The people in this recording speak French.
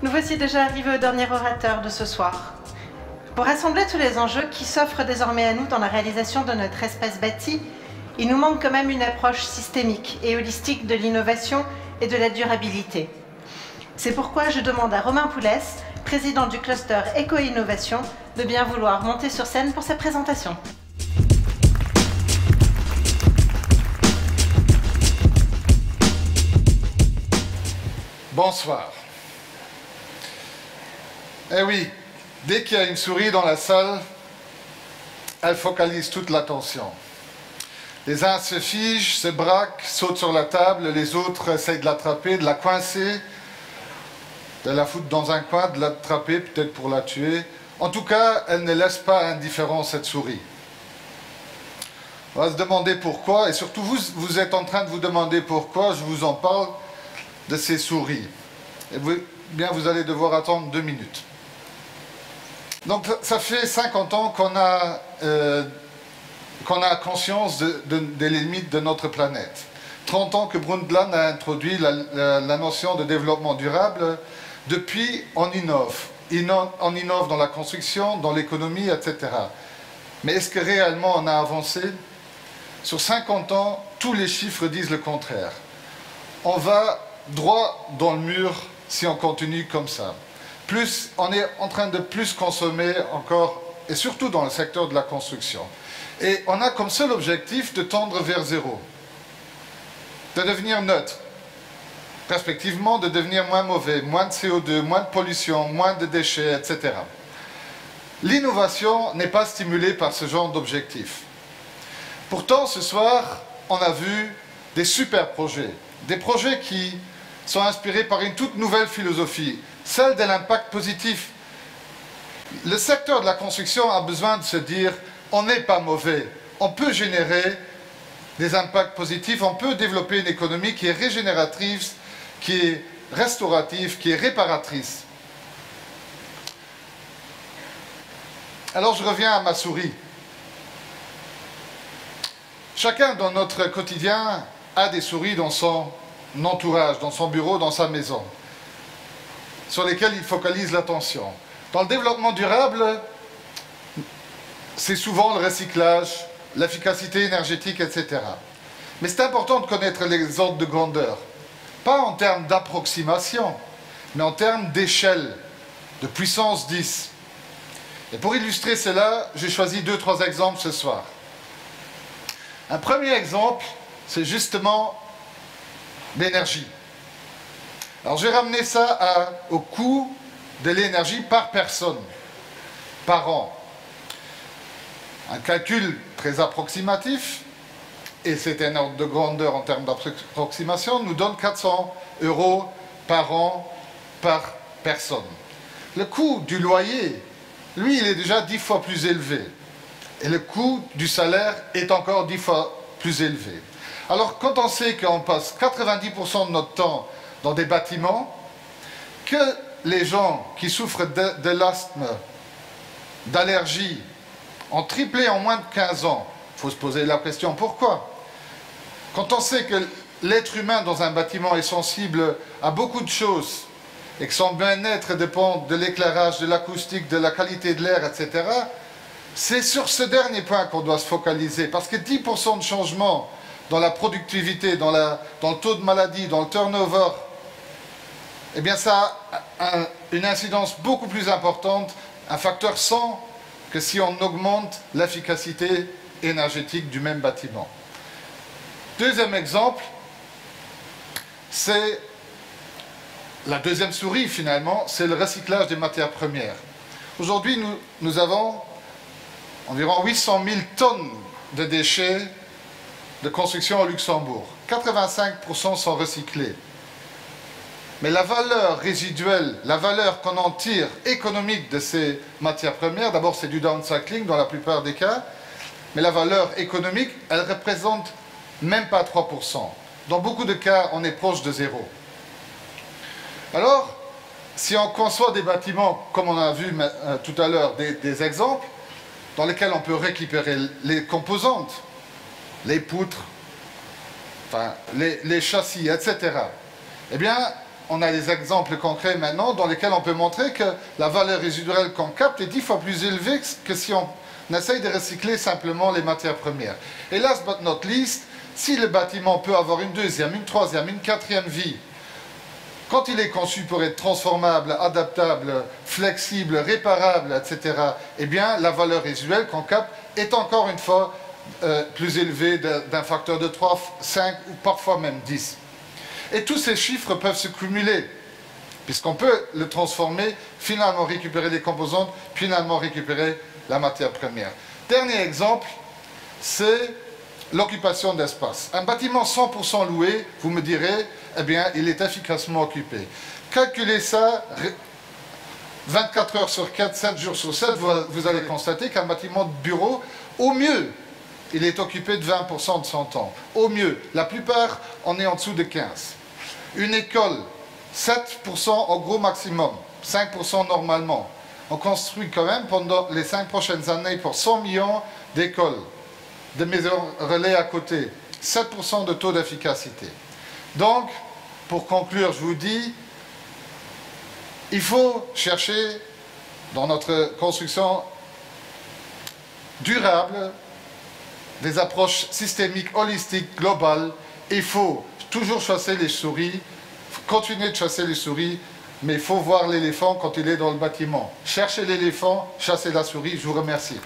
Nous voici déjà arrivés au dernier orateur de ce soir. Pour rassembler tous les enjeux qui s'offrent désormais à nous dans la réalisation de notre espace bâti, il nous manque quand même une approche systémique et holistique de l'innovation et de la durabilité. C'est pourquoi je demande à Romain Poulès, président du cluster Éco-Innovation, de bien vouloir monter sur scène pour sa présentation. Bonsoir. Eh oui, dès qu'il y a une souris dans la salle, elle focalise toute l'attention. Les uns se figent, se braquent, sautent sur la table, les autres essayent de l'attraper, de la coincer, de la foutre dans un coin, de l'attraper peut-être pour la tuer. En tout cas, elle ne laisse pas indifférent cette souris. On va se demander pourquoi, et surtout vous êtes en train de vous demander pourquoi, je vous en parle de ces souris. Et vous allez devoir attendre 2 minutes. Donc ça fait 50 ans qu'on a conscience des limites de notre planète. 30 ans que Brundtland a introduit la notion de développement durable. Depuis, on innove. On innove dans la construction, dans l'économie, etc. Mais est-ce que réellement on a avancé? Sur 50 ans, tous les chiffres disent le contraire. On va droit dans le mur si on continue comme ça. On est en train de plus consommer encore, et surtout dans le secteur de la construction. Et on a comme seul objectif de tendre vers zéro, de devenir neutre, respectivement de devenir moins mauvais, moins de CO2, moins de pollution, moins de déchets, etc. L'innovation n'est pas stimulée par ce genre d'objectif. Pourtant, ce soir, on a vu des super projets, des projets qui sont inspirés par une toute nouvelle philosophie, celle de l'impact positif. Le secteur de la construction a besoin de se dire on n'est pas mauvais, on peut générer des impacts positifs, on peut développer une économie qui est régénératrice, qui est restaurative, qui est réparatrice. Alors je reviens à ma souris. Chacun dans notre quotidien a des souris dans son entourage, dans son bureau, dans sa maison, sur lesquelles il focalise l'attention. Dans le développement durable, c'est souvent le recyclage, l'efficacité énergétique, etc. Mais c'est important de connaître les ordres de grandeur. Pas en termes d'approximation, mais en termes d'échelle, de puissance 10. Et pour illustrer cela, j'ai choisi 2-3 exemples ce soir. Un premier exemple, c'est justement l'énergie. Alors j'ai ramené ça au coût de l'énergie par personne, par an. Un calcul très approximatif, et c'est un ordre de grandeur en termes d'approximation, nous donne 400 € par an par personne. Le coût du loyer, lui, il est déjà 10 fois plus élevé. Et le coût du salaire est encore 10 fois plus élevé. Alors, quand on sait qu'on passe 90% de notre temps dans des bâtiments, que les gens qui souffrent de l'asthme, d'allergie, ont triplé en moins de 15 ans, il faut se poser la question pourquoi. Quand on sait que l'être humain dans un bâtiment est sensible à beaucoup de choses, et que son bien-être dépend de l'éclairage, de l'acoustique, de la qualité de l'air, etc., c'est sur ce dernier point qu'on doit se focaliser, parce que 10% de changement dans la productivité, dans le taux de maladie, dans le turnover, eh bien ça a une incidence beaucoup plus importante, un facteur 100, que si on augmente l'efficacité énergétique du même bâtiment. Deuxième exemple, c'est la deuxième souris finalement, c'est le recyclage des matières premières. Aujourd'hui, nous avons environ 800 000 tonnes de déchets de construction au Luxembourg. 85% sont recyclés. Mais la valeur résiduelle, la valeur qu'on en tire économique de ces matières premières, d'abord c'est du downcycling dans la plupart des cas, mais la valeur économique, elle représente même pas 3%. Dans beaucoup de cas, on est proche de zéro. Alors, si on conçoit des bâtiments, comme on a vu tout à l'heure, des exemples, dans lesquels on peut récupérer les composantes, les poutres, enfin, les châssis, etc., eh bien, on a des exemples concrets maintenant dans lesquels on peut montrer que la valeur résiduelle qu'on capte est 10 fois plus élevée que si on essaye de recycler simplement les matières premières. Et last but not least, si le bâtiment peut avoir une deuxième, une troisième, une quatrième vie, quand il est conçu pour être transformable, adaptable, flexible, réparable, etc., eh bien, la valeur résiduelle qu'on capte est encore une fois plus élevée d'un facteur de 3, 5 ou parfois même 10. Et tous ces chiffres peuvent se cumuler, puisqu'on peut le transformer, finalement récupérer les composantes, finalement récupérer la matière première. Dernier exemple, c'est l'occupation d'espace. Un bâtiment 100% loué, vous me direz, eh bien, il est efficacement occupé. Calculez ça 24 heures sur 4, 7 jours sur 7, vous allez constater qu'un bâtiment de bureau, au mieux, il est occupé de 20% de son temps. Au mieux. La plupart, on est en dessous de 15%. Une école, 7% au gros maximum, 5% normalement. On construit quand même pendant les 5 prochaines années pour 100 millions d'écoles, de maisons relais à côté. 7% de taux d'efficacité. Donc, pour conclure, je vous dis, il faut chercher dans notre construction durable des approches systémiques, holistiques, globales. Il faut toujours chasser les souris, continuer de chasser les souris, mais il faut voir l'éléphant quand il est dans le bâtiment. Cherchez l'éléphant, chassez la souris. Je vous remercie.